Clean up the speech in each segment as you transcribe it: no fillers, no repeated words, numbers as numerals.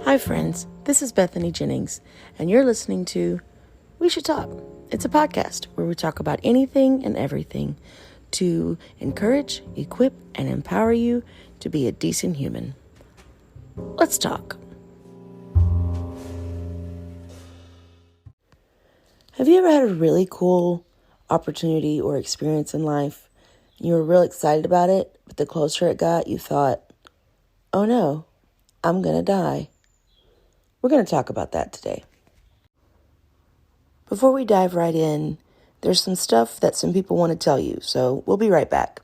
Hi friends, this is Bethany Jennings, and you're listening to We Should Talk. It's a podcast where we talk about anything and everything to encourage, equip, and empower you to be a decent human. Let's talk. Have you ever had a really cool opportunity or experience in life, and you were real excited about it, but the closer it got, you thought, oh no, I'm gonna die? We're going to talk about that today. Before we dive right in, there's some stuff that some people want to tell you, so we'll be right back.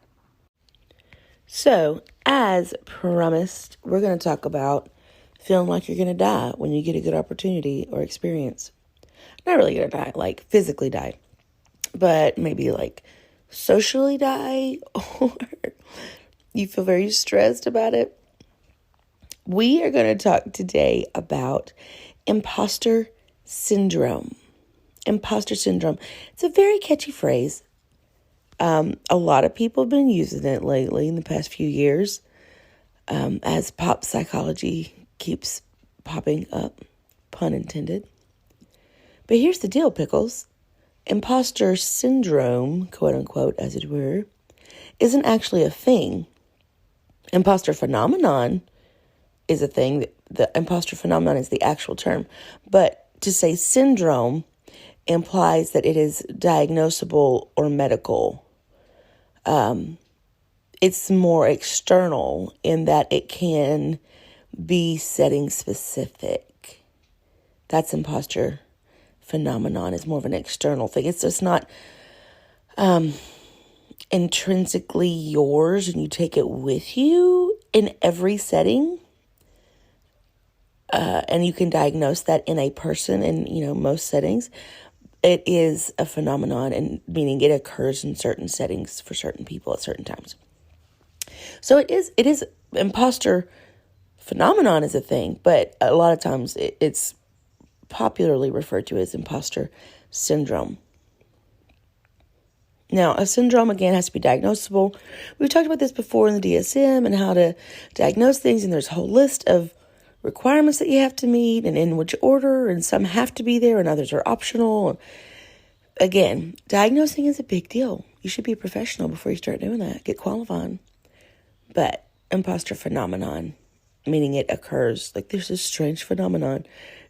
So, as promised, we're going to talk about feeling like you're going to die when you get a good opportunity or experience. Not really going to die, like physically die, but maybe like socially die, or you feel very stressed about it. We are going to talk today about imposter syndrome. Imposter syndrome. It's a very catchy phrase. A lot of people have been using it lately in the past few years, as pop psychology keeps popping up, pun intended. But here's the deal, pickles. Imposter syndrome, quote unquote, as it were, isn't actually a thing. Imposter phenomenon is a thing. The imposter phenomenon is the actual term. But to say syndrome implies that it is diagnosable or medical. It's more external in that it can be setting specific. That's imposter phenomenon. Is more of an external thing. It's just not intrinsically yours and you take it with you in every setting. And you can diagnose that in a person in, most settings. It is a phenomenon, and meaning it occurs in certain settings for certain people at certain times. So it is imposter phenomenon is a thing, but a lot of times it's popularly referred to as imposter syndrome. Now, a syndrome, again, has to be diagnosable. We've talked about this before in the DSM and how to diagnose things, and there's a whole list of requirements that you have to meet and in which order, and some have to be there and others are optional. Again, diagnosing is a big deal. You should be a professional before you start doing that. Get qualified. But imposter phenomenon, meaning it occurs, like there's this strange phenomenon.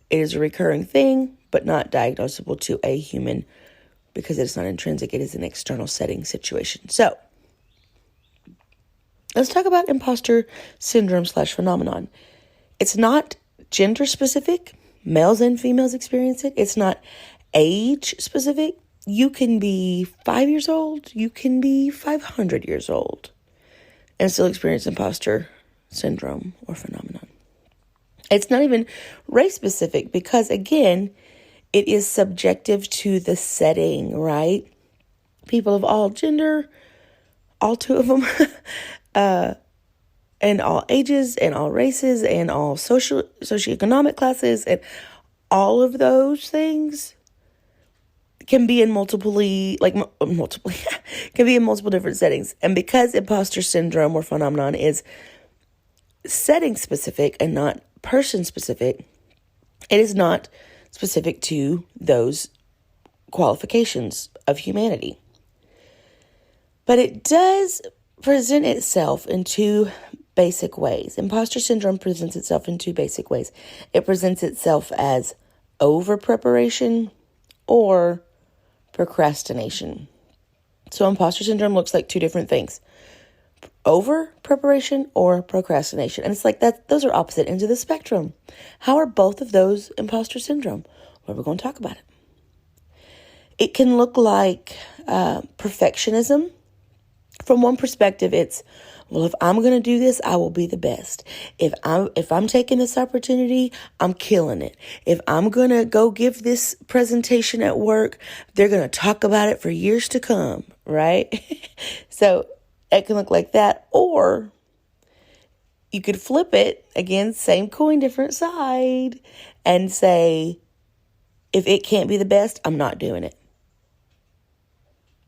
It is a recurring thing, but not diagnosable to a human because it's not intrinsic. It is an external setting situation. So let's talk about imposter syndrome / phenomenon. It's not gender specific. Males and females experience it. It's not age specific. You can be 5 years old. You can be 500 years old and still experience imposter syndrome or phenomenon. It's not even race specific because, again, it is subjective to the setting, right? People of all gender, all two of them, and all ages and all races and all socioeconomic classes and all of those things can be in multiple can be in multiple different settings. And because imposter syndrome or phenomenon is setting specific and not person specific, it is not specific to those qualifications of humanity. But it does present itself in two basic ways. Imposter syndrome presents itself in two basic ways. It presents itself as over preparation or procrastination. So imposter syndrome looks like two different things. Over preparation or procrastination. And it's like that; those are opposite ends of the spectrum. How are both of those imposter syndrome? Well, we're going to talk about it. It can look like perfectionism. From one perspective, it's, well, if I'm going to do this, I will be the best. If I'm taking this opportunity, I'm killing it. If I'm going to go give this presentation at work, they're going to talk about it for years to come, right? So it can look like that. Or you could flip it, again, same coin, different side, and say, if it can't be the best, I'm not doing it.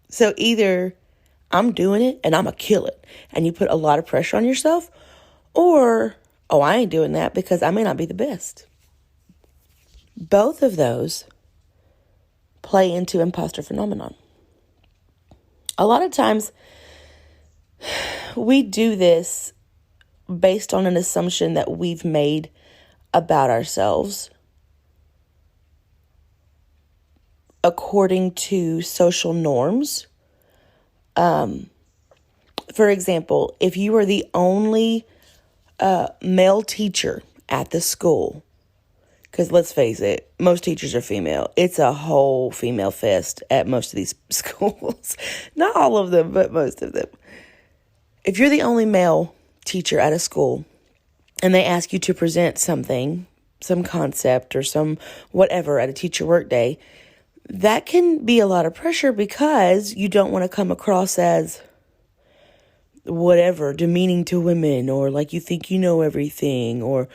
So either I'm doing it and I'm going to kill it, and you put a lot of pressure on yourself, or oh, I ain't doing that because I may not be the best. Both of those play into imposter phenomenon. A lot of times we do this based on an assumption that we've made about ourselves according to social norms. For example, if you are the only male teacher at the school, because let's face it, most teachers are female. It's a whole female fest at most of these schools. Not all of them, but most of them. If you're the only male teacher at a school and they ask you to present something, some concept or some whatever at a teacher work day, that can be a lot of pressure because you don't want to come across as whatever, demeaning to women, or like you think you know everything, or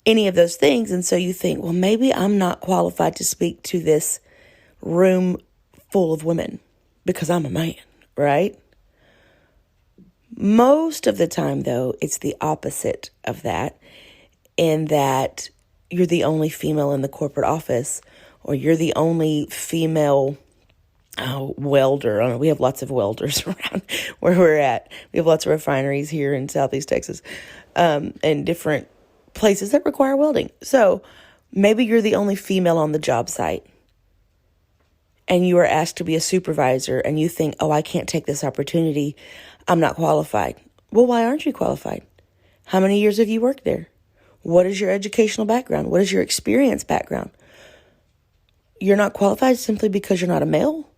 any of those things. And so you think, well, maybe I'm not qualified to speak to this room full of women because I'm a man, right? Most of the time, though, it's the opposite of that, in that you're the only female in the corporate office, or you're the only female welder. I don't know, we have lots of welders around where we're at. We have lots of refineries here in Southeast Texas, and different places that require welding. So maybe you're the only female on the job site and you are asked to be a supervisor and you think, oh, I can't take this opportunity. I'm not qualified. Well, why aren't you qualified? How many years have you worked there? What is your educational background? What is your experience background? You're not qualified simply because you're not a male,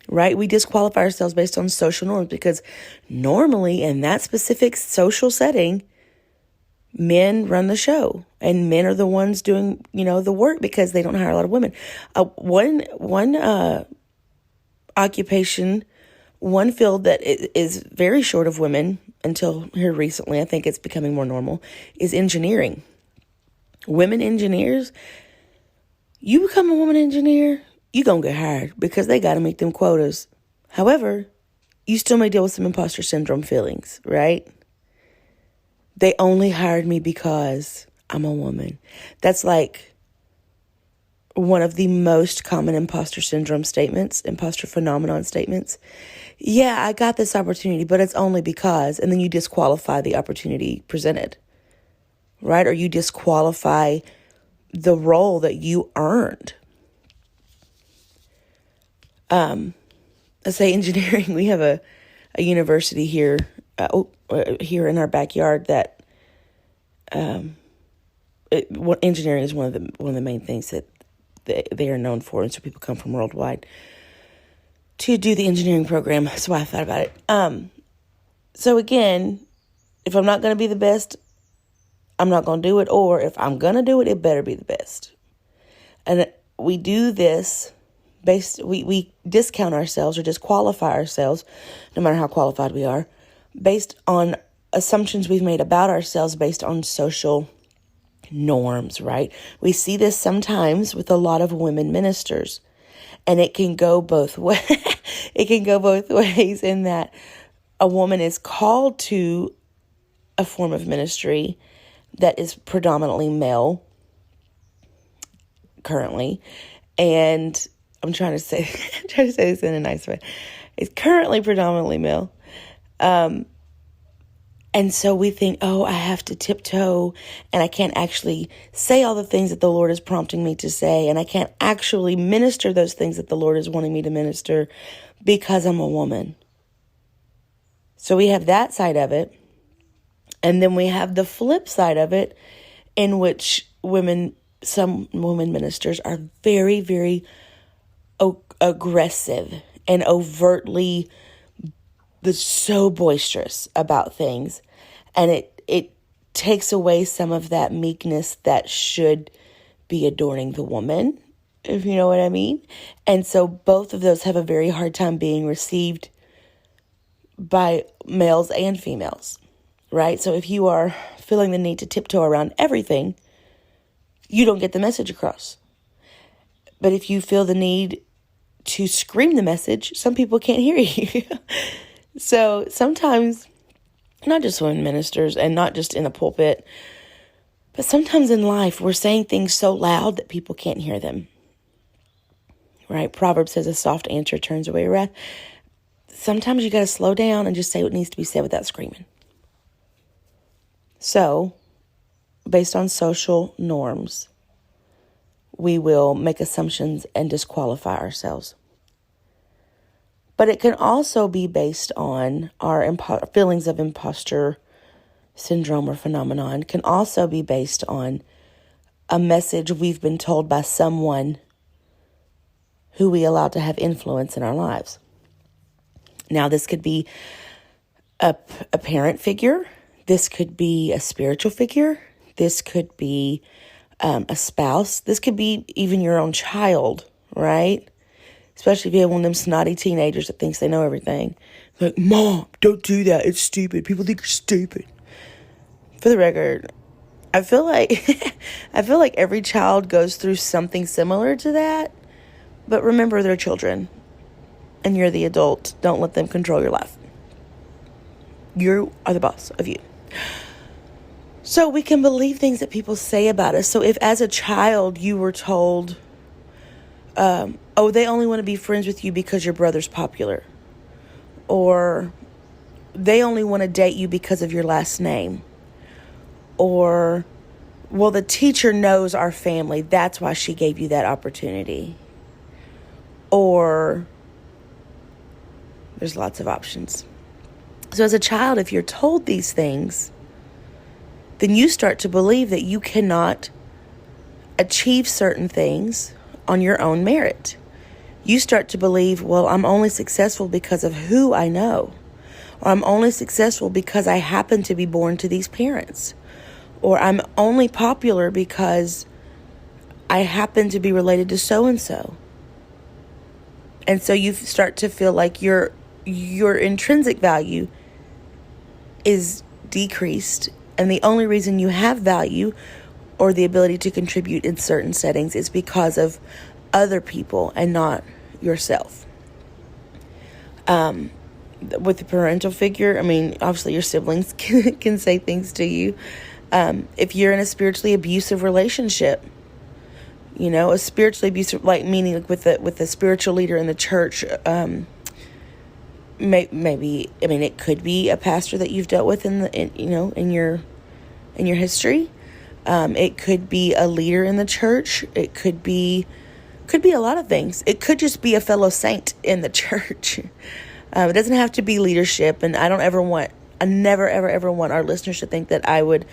right? We disqualify ourselves based on social norms because normally in that specific social setting, men run the show and men are the ones doing, the work because they don't hire a lot of women. One occupation, one field that is very short of women until here recently, I think it's becoming more normal, is engineering. Women engineers, you become a woman engineer, you gonna get hired because they got to meet them quotas. However, you still may deal with some imposter syndrome feelings, right? They only hired me because I'm a woman. That's like one of the most common imposter syndrome statements, imposter phenomenon statements. Yeah, I got this opportunity, but it's only because, and then you disqualify the opportunity presented, right? Or you disqualify the role that you earned. Let's say engineering, we have a university here, here in our backyard that engineering is one of the main things that they are known for, and so people come from worldwide to do the engineering program. That's why I thought about it. So again, if I'm not going to be the best, I'm not going to do it, or if I'm going to do it, it better be the best. And we do this we discount ourselves or disqualify ourselves, no matter how qualified we are, based on assumptions we've made about ourselves based on social norms, right? We see this sometimes with a lot of women ministers, and it can go both ways. It can go both ways in that a woman is called to a form of ministry that is predominantly male currently, and I'm trying to say this in a nice way. It's currently predominantly male. And so we think, oh, I have to tiptoe and I can't actually say all the things that the Lord is prompting me to say. And I can't actually minister those things that the Lord is wanting me to minister because I'm a woman. So we have that side of it. And then we have the flip side of it, in which some women ministers are very, very aggressive and overtly so boisterous about things, and it takes away some of that meekness that should be adorning the woman, if you know what I mean. And so both of those have a very hard time being received by males and females, right? So if you are feeling the need to tiptoe around everything, you don't get the message across. But if you feel the need to scream the message, some people can't hear you. So sometimes not just when ministers and not just in a pulpit, but sometimes in life we're saying things so loud that people can't hear them. Right? Proverbs says a soft answer turns away wrath. Sometimes you got to slow down and just say what needs to be said without screaming. So, based on social norms, we will make assumptions and disqualify ourselves. But it can also be based on our feelings of imposter syndrome or phenomenon. It can also be based on a message we've been told by someone who we allow to have influence in our lives. Now, this could be a parent figure. This could be a spiritual figure. This could be a spouse. This could be even your own child, right? Especially if you have one of them snotty teenagers that thinks they know everything. Like, Mom, don't do that. It's stupid. People think you're stupid. For the record, I feel like every child goes through something similar to that. But remember, they're children. And you're the adult. Don't let them control your life. You are the boss of you. So we can believe things that people say about us. So if as a child you were told, they only want to be friends with you because your brother's popular. Or they only want to date you because of your last name. Or, well, the teacher knows our family. That's why she gave you that opportunity. Or, there's lots of options. So as a child, if you're told these things, then you start to believe that you cannot achieve certain things on your own merit. You start to believe, well, I'm only successful because of who I know. Or I'm only successful because I happen to be born to these parents. Or I'm only popular because I happen to be related to so-and-so. And so you start to feel like your intrinsic value is decreased. And the only reason you have value or the ability to contribute in certain settings is because of other people and not yourself. With the parental figure, I mean, obviously your siblings can say things to you. If you're in a spiritually abusive relationship, a spiritually abusive, like meaning like with a spiritual leader in the church, maybe, I mean, it could be a pastor that you've dealt with in your history. It could be a leader in the church. It could be a lot of things. It could just be a fellow saint in the church. It doesn't have to be leadership. And I never, ever want our listeners to think that I would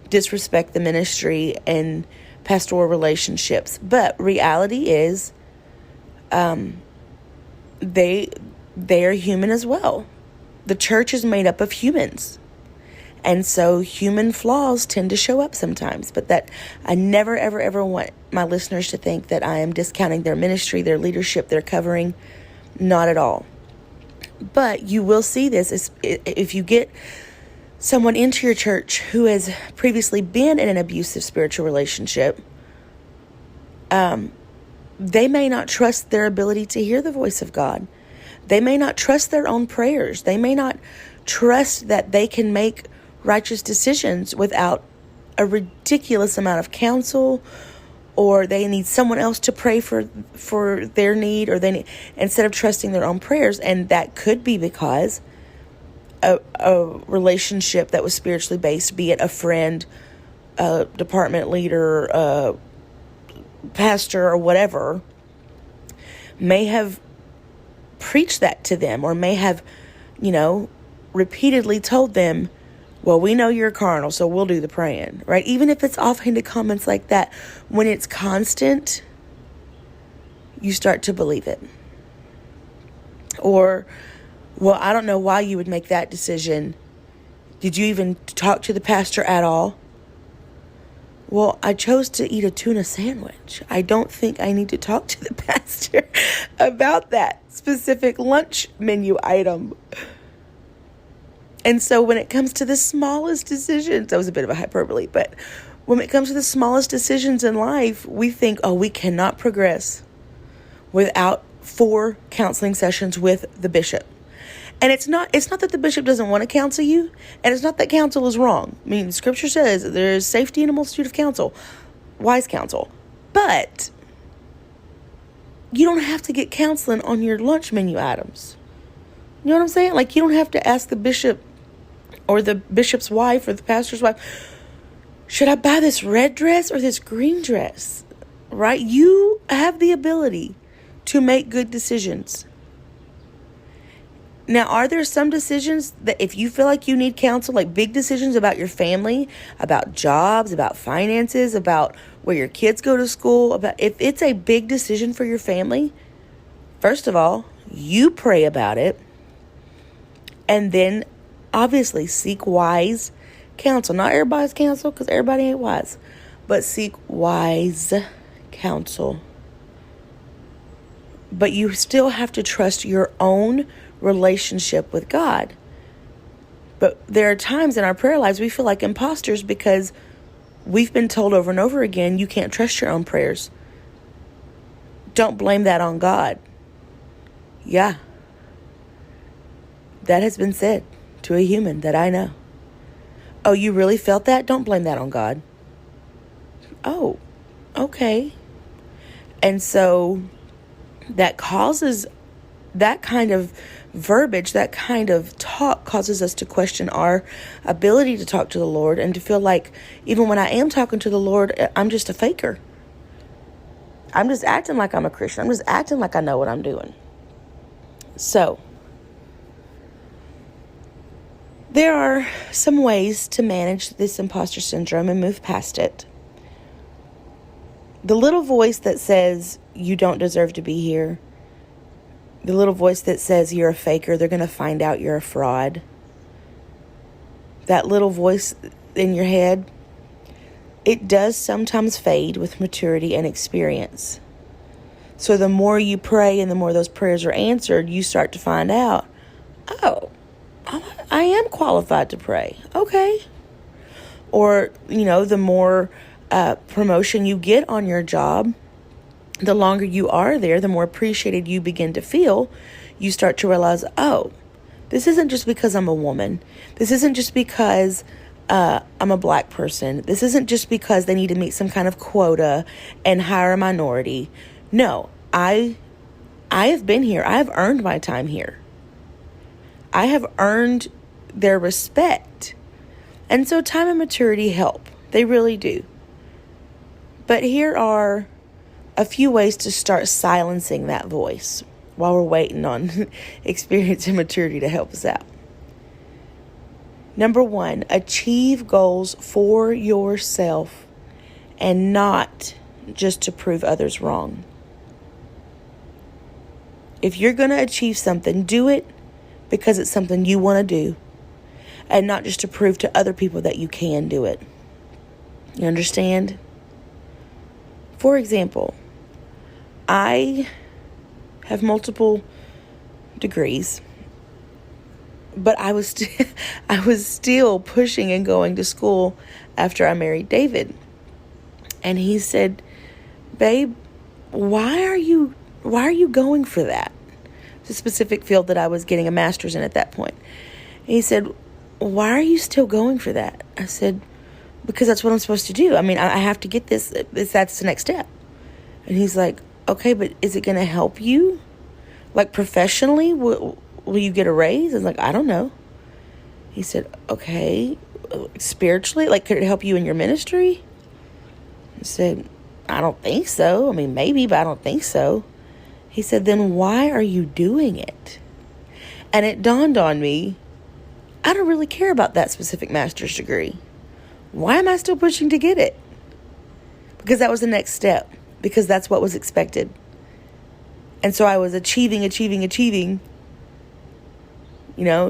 disrespect the ministry and pastoral relationships. But reality is, they are human as well. The church is made up of humans. And so human flaws tend to show up sometimes. But that I never, ever want my listeners to think that I am discounting their ministry, their leadership, their covering. Not at all. But you will see this if you get someone into your church who has previously been in an abusive spiritual relationship. They may not trust their ability to hear the voice of God. They may not trust their own prayers. They may not trust that they can make righteous decisions without a ridiculous amount of counsel, or they need someone else to pray for their need, or instead of trusting their own prayers. And that could be because a relationship that was spiritually based, be it a friend, a department leader, a pastor, or whatever, may have preached that to them, or may have, repeatedly told them, well, we know you're carnal, so we'll do the praying, right? Even if it's offhanded comments like that, when it's constant, you start to believe it. Or, well, I don't know why you would make that decision. Did you even talk to the pastor at all? Well, I chose to eat a tuna sandwich. I don't think I need to talk to the pastor about that specific lunch menu item. And so when it comes to the smallest decisions, that was a bit of a hyperbole, but when it comes to the smallest decisions in life, we think, we cannot progress without 4 counseling sessions with the bishop. And it's not that the bishop doesn't want to counsel you, and it's not that counsel is wrong. I mean, Scripture says there is safety in a multitude of counsel, wise counsel. But you don't have to get counseling on your lunch menu items. You know what I'm saying? Like, you don't have to ask the bishop or the bishop's wife or the pastor's wife, should I buy this red dress or this green dress? Right? You have the ability to make good decisions. Now, are there some decisions that if you feel like you need counsel, like big decisions about your family, about jobs, about finances, about where your kids go to school, about if it's a big decision for your family, first of all, you pray about it. And then obviously seek wise counsel. Not everybody's counsel, because everybody ain't wise. But seek wise counsel. But you still have to trust your own relationship with God. But there are times in our prayer lives we feel like imposters because we've been told over and over again, you can't trust your own prayers. Don't blame that on God. Yeah. That has been said to a human that I know. Oh, you really felt that? Don't blame that on God. Oh, okay. And so that causes that kind of verbiage, that kind of talk causes us to question our ability to talk to the Lord and to feel like even when I am talking to the Lord, I'm just a faker. I'm just acting like I'm a Christian. I'm just acting like I know what I'm doing. So there are some ways to manage this imposter syndrome and move past it. The little voice that says you don't deserve to be here, the little voice that says you're a faker, they're going to find out you're a fraud, that little voice in your head, it does sometimes fade with maturity and experience. So the more you pray and the more those prayers are answered, you start to find out, oh, I am qualified to pray. Okay. Or, the more promotion you get on your job, the longer you are there, the more appreciated you begin to feel. You start to realize, oh, this isn't just because I'm a woman. This isn't just because I'm a black person. This isn't just because they need to meet some kind of quota and hire a minority. No, I have been here. I have earned my time here. I have earned their respect. And so time and maturity help. They really do. But here are a few ways to start silencing that voice while we're waiting on experience and maturity to help us out. Number 1, achieve goals for yourself and not just to prove others wrong. If you're going to achieve something, do it because it's something you want to do and not just to prove to other people that you can do it. You understand? For example, I have multiple degrees, but I was still pushing and going to school after I married David. And he said, "Babe, why are you going for that?" It's a specific field that I was getting a master's in at that point. And he said, "Why are you still going for that?" I said, "Because that's what I'm supposed to do. I mean, I have to get this. That's the next step." And he's like, "Okay, but is it going to help you? Like professionally, will you get a raise?" I was like, "I don't know." He said, "Okay, spiritually, like could it help you in your ministry?" I said, "I don't think so. I mean, maybe, but I don't think so." He said, "Then why are you doing it?" And it dawned on me, I don't really care about that specific master's degree. Why am I still pushing to get it? Because that was the next step. Because that's what was expected. And so I was achieving,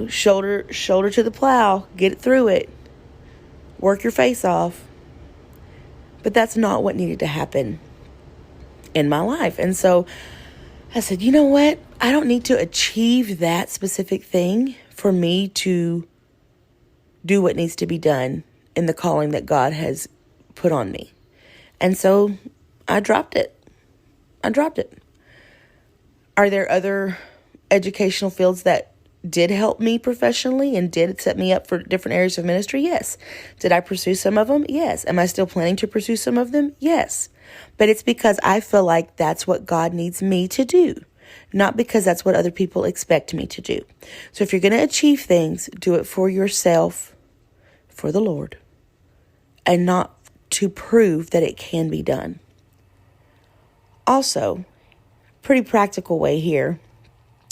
shoulder to the plow, get through it, work your face off. But that's not what needed to happen in my life. And so I said, you know what? I don't need to achieve that specific thing for me to do what needs to be done in the calling that God has put on me. And so I dropped it. Are there other educational fields that did help me professionally and did set me up for different areas of ministry? Yes. Did I pursue some of them? Yes. Am I still planning to pursue some of them? Yes. But it's because I feel like that's what God needs me to do, not because that's what other people expect me to do. So if you're going to achieve things, do it for yourself, for the Lord, and not to prove that it can be done. Also, pretty practical way here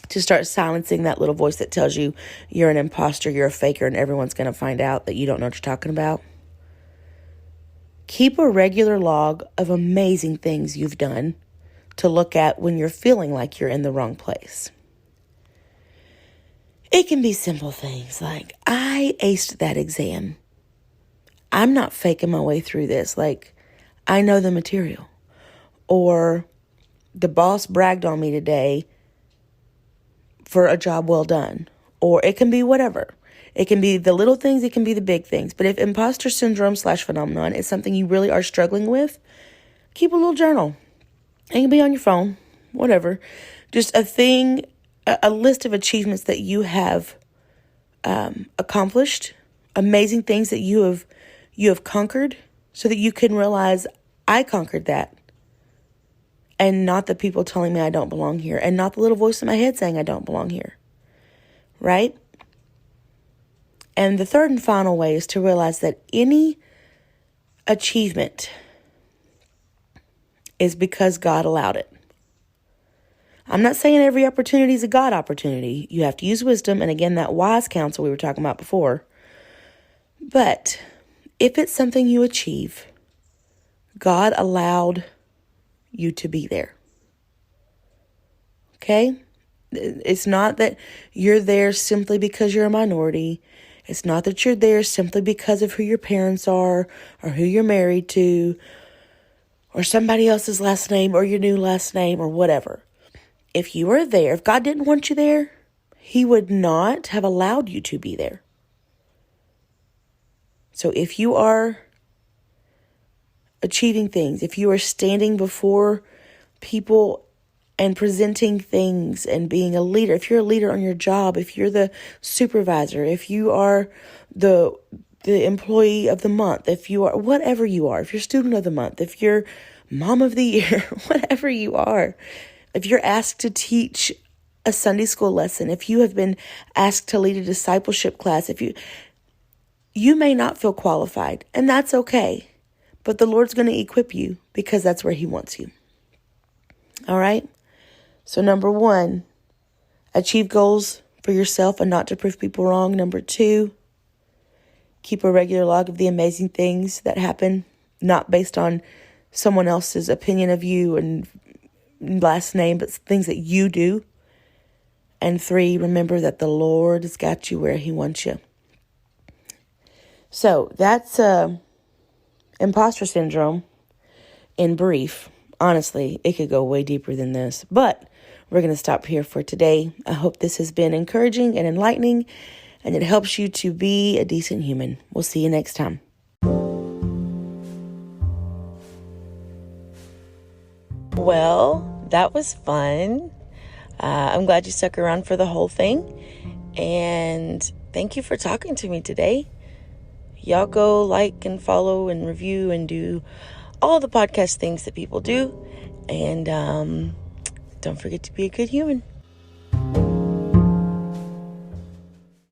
to start silencing that little voice that tells you you're an imposter, you're a faker, and everyone's going to find out that you don't know what you're talking about. Keep a regular log of amazing things you've done to look at when you're feeling like you're in the wrong place. It can be simple things like, I aced that exam. I'm not faking my way through this. Like, I know the material. Or the boss bragged on me today for a job well done. Or it can be whatever. It can be the little things, it can be the big things. But if imposter syndrome / phenomenon is something you really are struggling with, keep a little journal. It can be on your phone, whatever. Just a list of achievements that you have accomplished, amazing things that you have conquered, so that you can realize, I conquered that. And not the people telling me I don't belong here. And not the little voice in my head saying I don't belong here. Right? And the third and final way is to realize that any achievement is because God allowed it. I'm not saying every opportunity is a God opportunity. You have to use wisdom. And again, that wise counsel we were talking about before. But if it's something you achieve, God allowed you to be there. Okay? It's not that you're there simply because you're a minority. It's not that you're there simply because of who your parents are or who you're married to or somebody else's last name or your new last name or whatever. If you are there, if God didn't want you there, He would not have allowed you to be there. So if you are achieving things, if you are standing before people and presenting things and being a leader, if you're a leader on your job, if you're the supervisor, if you are the employee of the month, if you are whatever you are, if you're student of the month, if you're mom of the year, whatever you are, if you're asked to teach a Sunday school lesson, if you have been asked to lead a discipleship class, if you may not feel qualified, and that's okay. But the Lord's going to equip you because that's where He wants you. All right? So 1, achieve goals for yourself and not to prove people wrong. 2, keep a regular log of the amazing things that happen, not based on someone else's opinion of you and last name, but things that you do. And 3, remember that the Lord has got you where He wants you. So that's imposter syndrome in brief. Honestly, it could go way deeper than this, but we're going to stop here for today. I hope this has been encouraging and enlightening, and it helps you to be a decent human. We'll see you next time. Well, that was fun. I'm glad you stuck around for the whole thing, and thank you for talking to me today. Y'all go like and follow and review and do all the podcast things that people do. And don't forget to be a good human.